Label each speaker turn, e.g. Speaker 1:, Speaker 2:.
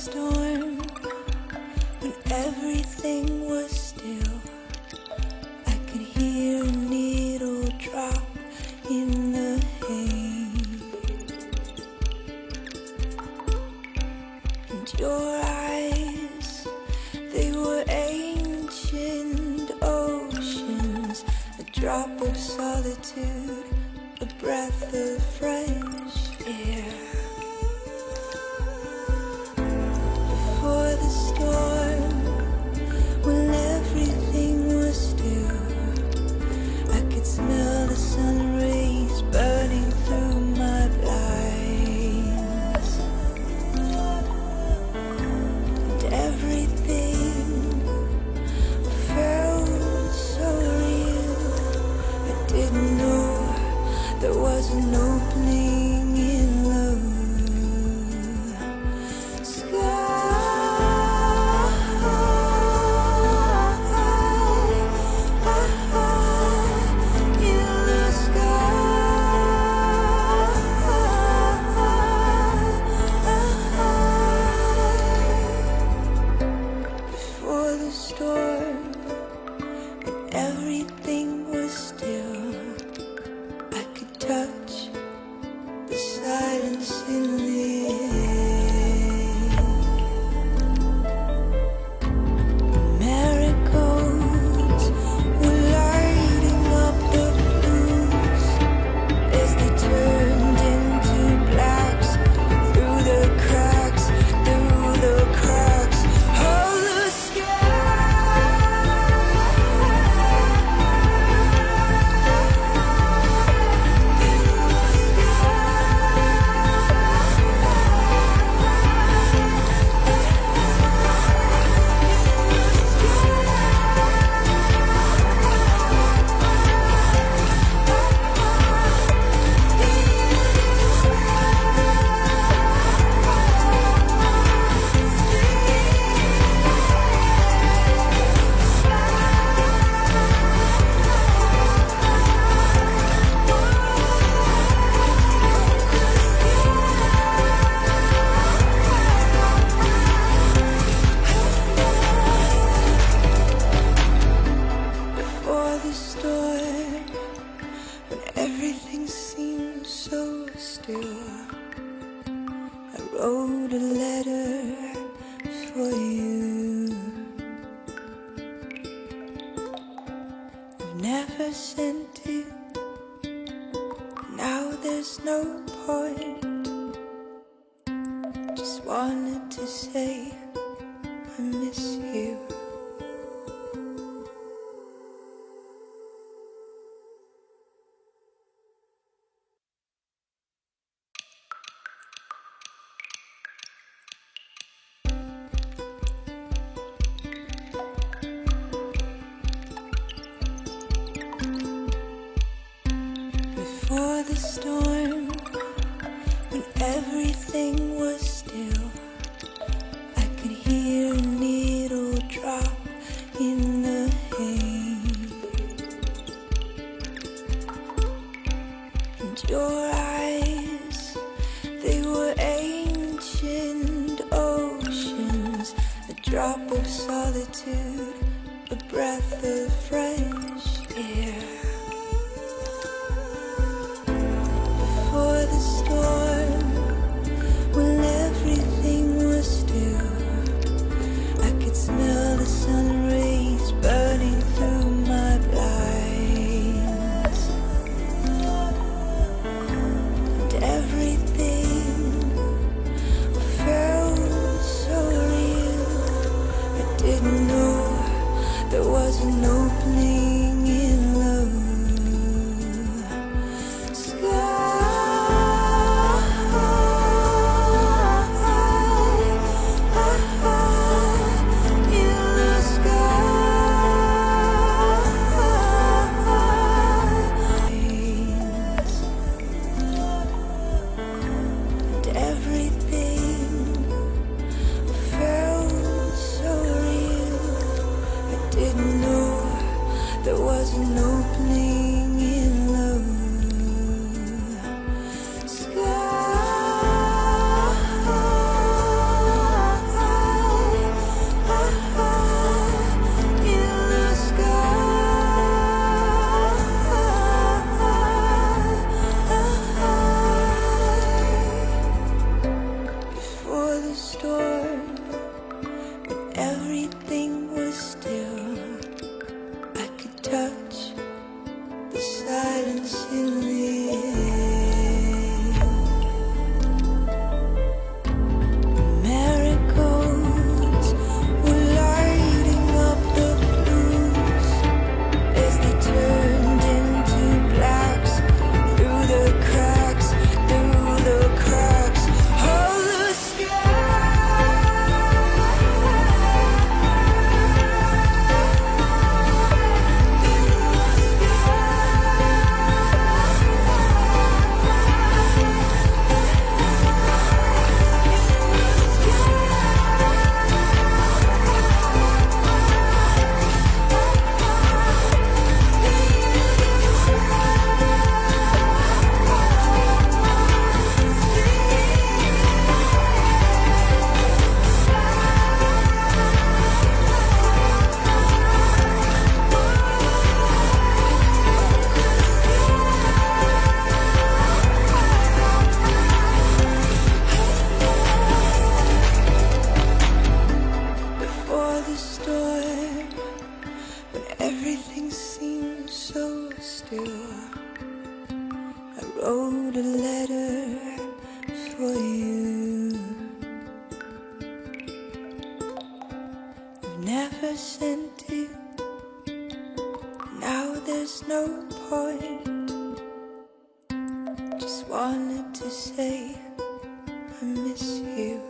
Speaker 1: storm, when everything was still, I could hear a needle drop in the hay. And your eyes, they were ancient oceans, a drop of solitude, a breath of fresh air. Before the storm, when everything was still, I could smell the sun rays burning through my blinds. And everything felt so real. I didn't know there was an opening in love. Everything was still. I could touch the silence in the air. Marigolds were lighting up the blues as they turned into blacks through the cracks of the sky. Everything seemed so still. I wrote a letter for you. I've never sent it. Now there's no point. Just wanted to say I miss you. Before the storm, when everything was still, I could hear a needle drop in the hay. And your eyes, they were ancient oceans, a drop of solitude, a breath of fresh air. Before the storm, when everything was still, I could smell the sun rays burning through my blinds. And everything felt so real. I didn't know there was an opening in love. Didn't know there was everything was still. I could touch the silence in the air. Marigolds were lighting up the blues as they turned into blacks through the cracks, of the sky. Before the storm, when everything seemed so still, I wrote a letter for you. I've never sent it, now there's no point. Just wanted to say I miss you.